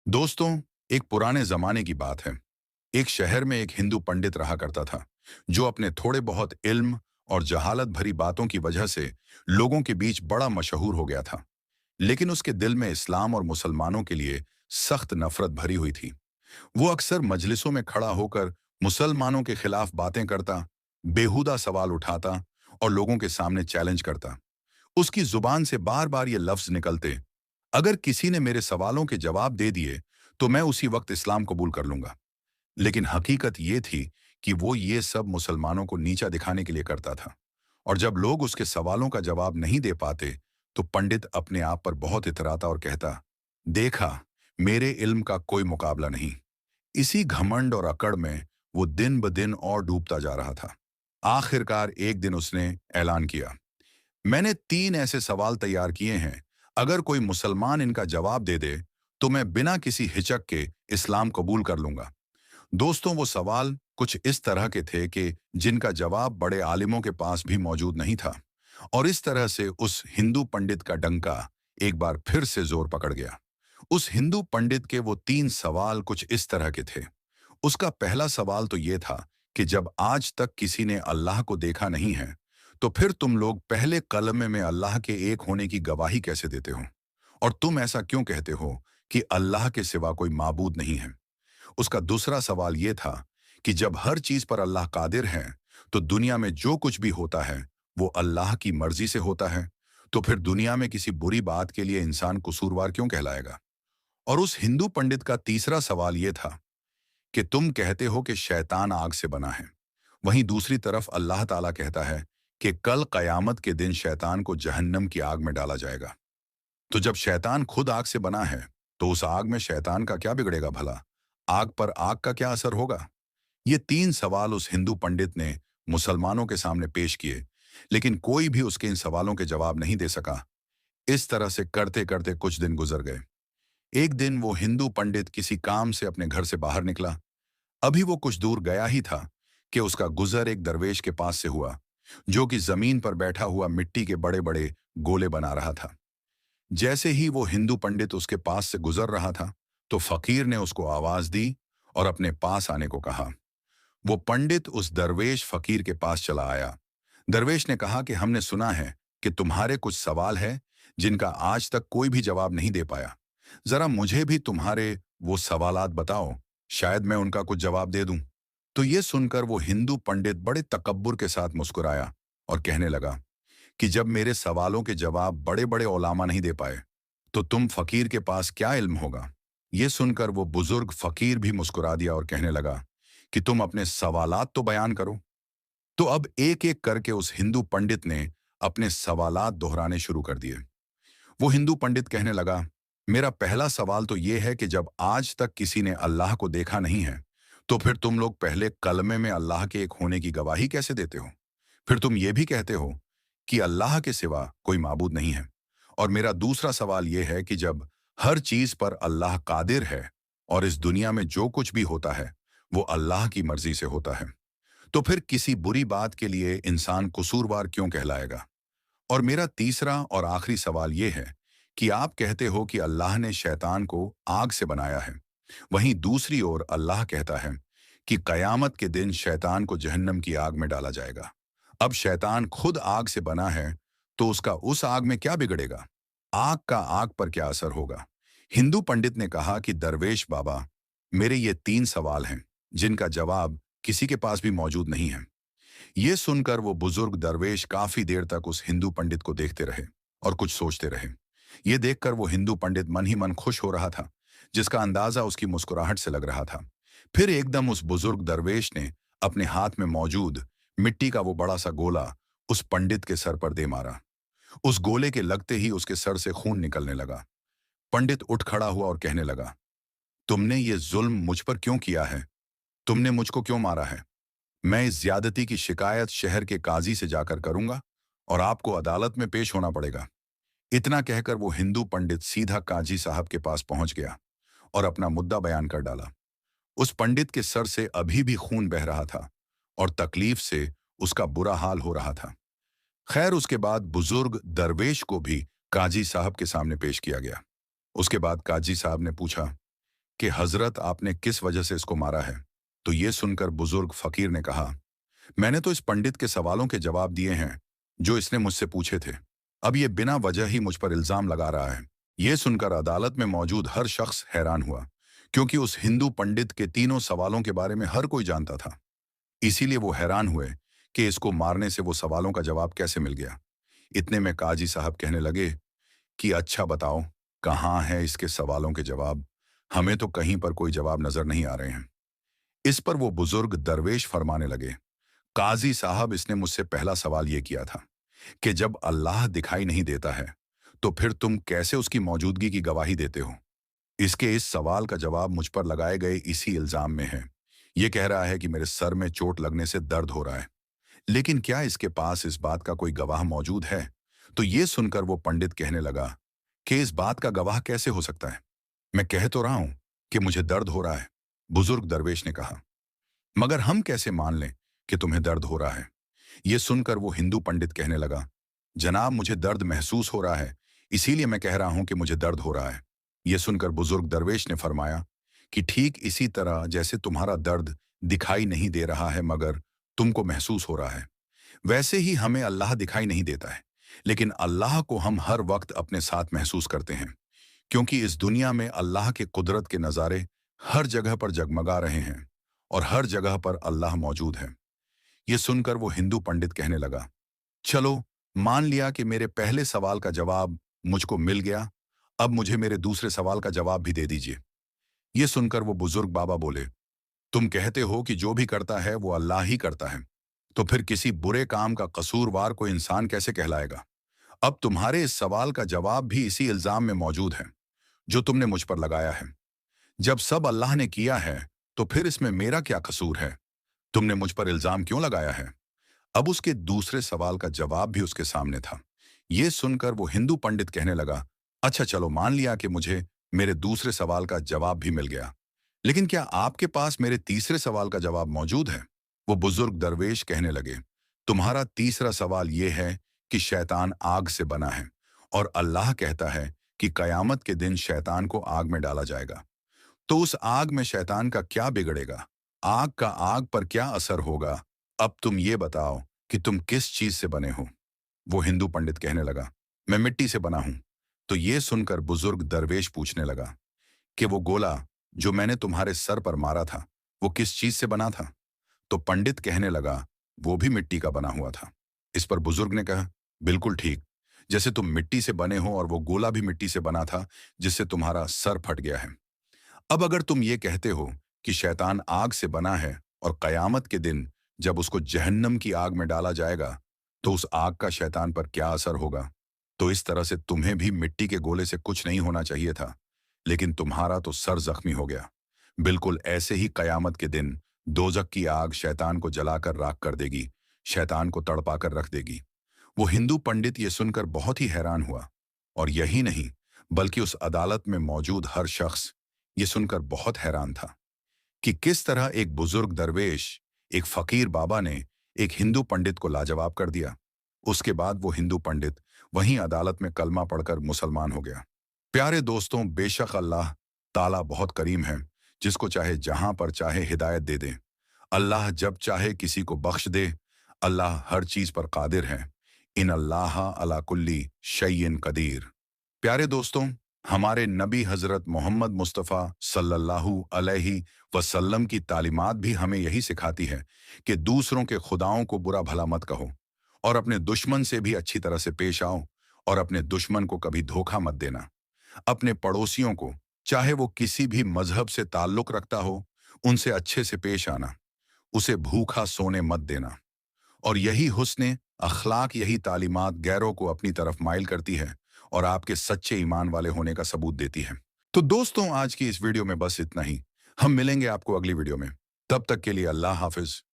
दोस्तों, एक पुराने जमाने की बात है। एक शहर में एक हिंदू पंडित रहा करता था, जो अपने थोड़े बहुत इल्म और जहालत भरी बातों की वजह से लोगों के बीच बड़ा मशहूर हो गया था। लेकिन उसके दिल में इस्लाम और मुसलमानों के लिए सख्त नफरत भरी हुई थी। वो अक्सर मजलिसों में खड़ा होकर मुसलमानों के खिलाफ बातें करता, बेहुदा सवाल उठाता और लोगों के सामने चैलेंज करता। उसकी जुबान से बार बार ये लफ्ज निकलते, अगर किसी ने मेरे सवालों के जवाब दे दिए तो मैं उसी वक्त इस्लाम कबूल कर लूंगा। लेकिन हकीकत ये थी कि वो ये सब मुसलमानों को नीचा दिखाने के लिए करता था। और जब लोग उसके सवालों का जवाब नहीं दे पाते तो पंडित अपने आप पर बहुत इतराता और कहता, देखा, मेरे इल्म का कोई मुकाबला नहीं। इसी घमंड और अकड़ में वो दिन ब दिन और डूबता जा रहा था। आखिरकार एक दिन उसने ऐलान किया, मैंने 3 ऐसे सवाल तैयार किए हैं, अगर कोई मुसलमान इनका जवाब दे दे तो मैं बिना किसी हिचक के इस्लाम कबूल कर लूंगा। दोस्तों, वो सवाल कुछ इस तरह के थे कि जिनका जवाब बड़े आलिमों के पास भी मौजूद नहीं था। और इस तरह से उस हिंदू पंडित का डंका एक बार फिर से जोर पकड़ गया। उस हिंदू पंडित के वो 3 सवाल कुछ इस तरह के थे। उसका पहला सवाल तो ये था कि जब आज तक किसी ने अल्लाह को देखा नहीं है, तो फिर तुम लोग पहले कलमे में अल्लाह के एक होने की गवाही कैसे देते हो? और तुम ऐसा क्यों कहते हो कि अल्लाह के सिवा कोई माबूद नहीं है? उसका दूसरा सवाल यह था कि जब हर चीज पर अल्लाह कादिर है, तो दुनिया में जो कुछ भी होता है वो अल्लाह की मर्जी से होता है, तो फिर दुनिया में किसी बुरी बात के लिए इंसान कसूरवार क्यों कहलाएगा? और उस हिंदू पंडित का तीसरा सवाल यह था कि तुम कहते हो कि शैतान आग से बना है, वहीं दूसरी तरफ अल्लाह ताला कहता है कि कल कयामत के दिन शैतान को जहन्नम की आग में डाला जाएगा। तो जब शैतान खुद आग से बना है, तो उस आग में शैतान का क्या बिगड़ेगा भला? आग पर आग का क्या असर होगा? ये 3 सवाल उस हिंदू पंडित ने मुसलमानों के सामने पेश किए, लेकिन कोई भी उसके इन सवालों के जवाब नहीं दे सका। इस तरह से करते करते कुछ दिन गुजर गए। एक दिन वो हिंदू पंडित किसी काम से अपने घर से बाहर निकला। अभी वो कुछ दूर गया ही था कि उसका गुजर एक दरवेश के पास से हुआ, जो कि जमीन पर बैठा हुआ मिट्टी के बड़े बड़े गोले बना रहा था। जैसे ही वो हिंदू पंडित उसके पास से गुजर रहा था, तो फकीर ने उसको आवाज दी और अपने पास आने को कहा। वो पंडित उस दरवेश फकीर के पास चला आया। दरवेश ने कहा कि हमने सुना है कि तुम्हारे कुछ सवाल है जिनका आज तक कोई भी जवाब नहीं दे पाया। जरा मुझे भी तुम्हारे वो सवालात बताओ, शायद मैं उनका कुछ जवाब दे दूं। तो ये सुनकर वो हिंदू पंडित बड़े तकब्बुर के साथ मुस्कुराया और कहने लगा कि जब मेरे सवालों के जवाब बड़े बड़े ओलामा नहीं दे पाए, तो तुम फकीर के पास क्या इल्म होगा? ये सुनकर वो बुजुर्ग फकीर भी मुस्कुरा दिया और कहने लगा कि तुम अपने सवालात तो बयान करो। तो अब एक एक करके उस हिंदू पंडित ने अपने सवालात दोहराने शुरू कर दिए। वो हिंदू पंडित कहने लगा, मेरा पहला सवाल तो ये है कि जब आज तक किसी ने अल्लाह को देखा नहीं है, तो फिर तुम लोग पहले कलमे में अल्लाह के एक होने की गवाही कैसे देते हो? फिर तुम ये भी कहते हो कि अल्लाह के सिवा कोई माबूद नहीं है। और मेरा दूसरा सवाल यह है कि जब हर चीज पर अल्लाह कादिर है और इस दुनिया में जो कुछ भी होता है वो अल्लाह की मर्जी से होता है, तो फिर किसी बुरी बात के लिए इंसान कसूरवार क्यों कहलाएगा? और मेरा तीसरा और आखिरी सवाल यह है कि आप कहते हो कि अल्लाह ने शैतान को आग से बनाया है, वहीं दूसरी ओर अल्लाह कहता है कि कयामत के दिन शैतान को जहन्नम की आग में डाला जाएगा। अब शैतान खुद आग से बना है, तो उसका उस आग में क्या बिगड़ेगा? आग का आग पर क्या असर होगा? हिंदू पंडित ने कहा कि दरवेश बाबा, मेरे ये 3 सवाल हैं जिनका जवाब किसी के पास भी मौजूद नहीं है। ये सुनकर वो बुजुर्ग दरवेश काफी देर तक उस हिंदू पंडित को देखते रहे और कुछ सोचते रहे। ये देखकर वो हिंदू पंडित मन ही मन खुश हो रहा था, जिसका अंदाजा उसकी मुस्कुराहट से लग रहा था। फिर एकदम उस बुजुर्ग दरवेश ने अपने हाथ में मौजूद मिट्टी का वो बड़ा सा गोला उस पंडित के सर पर दे मारा। उस गोले के लगते ही उसके सर से खून निकलने लगा। पंडित उठ खड़ा हुआ और कहने लगा, तुमने ये जुल्म मुझ पर क्यों किया है? तुमने मुझको क्यों मारा है? मैं इस ज्यादती की शिकायत शहर के काजी से जाकर करूंगा और आपको अदालत में पेश होना पड़ेगा। इतना कहकर वो हिंदू पंडित सीधा काजी साहब के पास पहुंच गया और अपना मुद्दा बयान कर डाला। उस पंडित के सर से अभी भी खून बह रहा था और तकलीफ से उसका बुरा हाल हो रहा था। खैर, उसके बाद बुजुर्ग दरवेश को भी काजी साहब के सामने पेश किया गया। उसके बाद काजी साहब ने पूछा कि हजरत आपने किस वजह से इसको मारा है? तो ये सुनकर बुजुर्ग फकीर ने कहा, मैंने तो इस पंडित के सवालों के जवाब दिए हैं जो इसने मुझसे पूछे थे। अब ये बिना वजह ही मुझ पर इल्जाम लगा रहा है। ये सुनकर अदालत में मौजूद हर शख्स हैरान हुआ, क्योंकि उस हिंदू पंडित के तीनों सवालों के बारे में हर कोई जानता था। इसीलिए वो हैरान हुए कि इसको मारने से वो सवालों का जवाब कैसे मिल गया। इतने में काजी साहब कहने लगे कि अच्छा बताओ, कहाँ है इसके सवालों के जवाब? हमें तो कहीं पर कोई जवाब नजर नहीं आ रहे हैं। इस पर वो बुजुर्ग दरवेश फरमाने लगे, काजी साहब, इसने मुझसे पहला सवाल ये किया था कि जब अल्लाह दिखाई नहीं देता है तो फिर तुम कैसे उसकी मौजूदगी की गवाही देते हो? इसके इस सवाल का जवाब मुझ पर लगाए गए इसी इल्जाम में है। ये कह रहा है कि मेरे सर में चोट लगने से दर्द हो रहा है, लेकिन क्या इसके पास इस बात का कोई गवाह मौजूद है? तो ये सुनकर वो पंडित कहने लगा कि इस बात का गवाह कैसे हो सकता है? मैं कह तो रहा हूं कि मुझे दर्द हो रहा है। बुजुर्ग दरवेश ने कहा, मगर हम कैसे मान लें कि तुम्हें दर्द हो रहा है? ये सुनकर वो हिंदू पंडित कहने लगा, जनाब, मुझे दर्द महसूस हो रहा है, इसीलिए मैं कह रहा हूं कि मुझे दर्द हो रहा है। ये सुनकर बुजुर्ग दरवेश ने फरमाया कि ठीक इसी तरह जैसे तुम्हारा दर्द दिखाई नहीं दे रहा है मगर तुमको महसूस हो रहा है, वैसे ही हमें अल्लाह दिखाई नहीं देता है, लेकिन अल्लाह को हम हर वक्त अपने साथ महसूस करते हैं, क्योंकि इस दुनिया में अल्लाह के कुदरत के नज़ारे हर जगह पर जगमगा रहे हैं और हर जगह पर अल्लाह मौजूद है। ये सुनकर वो हिंदू पंडित कहने लगा, चलो, मान लिया कि मेरे पहले सवाल का जवाब मुझको मिल गया, अब मुझे मेरे दूसरे सवाल का जवाब भी दे दीजिए। ये सुनकर वो बुजुर्ग बाबा बोले, तुम कहते हो कि जो भी करता है वो अल्लाह ही करता है, तो फिर किसी बुरे काम का कसूरवार कोई इंसान कैसे कहलाएगा? अब तुम्हारे इस सवाल का जवाब भी इसी इल्जाम में मौजूद है जो तुमने मुझ पर लगाया है। जब सब अल्लाह ने किया है तो फिर इसमें मेरा क्या कसूर है? तुमने मुझ पर इल्जाम क्यों लगाया है? अब उसके दूसरे सवाल का जवाब भी उसके सामने था। ये सुनकर वो हिंदू पंडित कहने लगा, अच्छा चलो, मान लिया कि मुझे मेरे दूसरे सवाल का जवाब भी मिल गया, लेकिन क्या आपके पास मेरे तीसरे सवाल का जवाब मौजूद है? वो बुजुर्ग दरवेश कहने लगे, तुम्हारा तीसरा सवाल ये है कि शैतान आग से बना है और अल्लाह कहता है कि कयामत के दिन शैतान को आग में डाला जाएगा। तो उस आग में शैतान का क्या बिगड़ेगा? आग का आग पर क्या असर होगा? अब तुम ये बताओ कि तुम किस चीज से बने हो? वो हिंदू पंडित कहने लगा, मैं मिट्टी से बना हूं। तो ये सुनकर बुजुर्ग दरवेश पूछने लगा कि वो गोला जो मैंने तुम्हारे सर पर मारा था वो किस चीज से बना था? तो पंडित कहने लगा, वो भी मिट्टी का बना हुआ था। इस पर बुजुर्ग ने कहा, बिल्कुल ठीक, जैसे तुम मिट्टी से बने हो और वो गोला भी मिट्टी से बना था जिससे तुम्हारा सर फट गया है। अब अगर तुम ये कहते हो कि शैतान आग से बना है और कयामत के दिन जब उसको जहन्नम की आग में डाला जाएगा तो उस आग का शैतान पर क्या असर होगा? तो इस तरह से तुम्हें भी मिट्टी के गोले से कुछ नहीं होना चाहिए था, लेकिन तुम्हारा तो सर जख्मी हो गया। बिल्कुल ऐसे ही कयामत के दिन दोजक की आग शैतान को जलाकर राख कर देगी, शैतान को तड़पाकर रख देगी। वो हिंदू पंडित ये सुनकर बहुत ही हैरान हुआ, और यही नहीं बल्कि उस अदालत में मौजूद हर शख्स ये सुनकर बहुत हैरान था कि किस तरह एक बुजुर्ग दरवेश, एक फकीर बाबा ने एक हिंदू पंडित को लाजवाब कर दिया। उसके बाद वो हिंदू पंडित वहीं अदालत में कलमा पढ़कर मुसलमान हो गया। प्यारे दोस्तों, बेशक अल्लाह ताला बहुत करीम है, जिसको चाहे जहां पर चाहे हिदायत दे दे। अल्लाह जब चाहे किसी को बख्श दे। अल्लाह हर चीज पर कादिर है। इन अल्लाह अला कुल्ली शैइन कदीर। प्यारे दोस्तों, हमारे नबी हजरत मोहम्मद मुस्तफ़ा सल्लल्लाहु अलैहि वसल्लम की तालीमात भी हमें यही सिखाती है कि दूसरों के खुदाओं को बुरा भला मत कहो और अपने दुश्मन से भी अच्छी तरह से पेश आओ, और अपने दुश्मन को कभी धोखा मत देना। अपने पड़ोसियों को, चाहे वो किसी भी मजहब से ताल्लुक रखता हो, उनसे अच्छे से पेश आना, उसे भूखा सोने मत देना। और यही हुस्ने अखलाक, यही तालीमात गैरों को अपनी तरफ माइल करती है और आपके सच्चे ईमान वाले होने का सबूत देती है। तो दोस्तों, आज की इस वीडियो में बस इतना ही। हम मिलेंगे आपको अगली वीडियो में। तब तक के लिए अल्लाह हाफिज।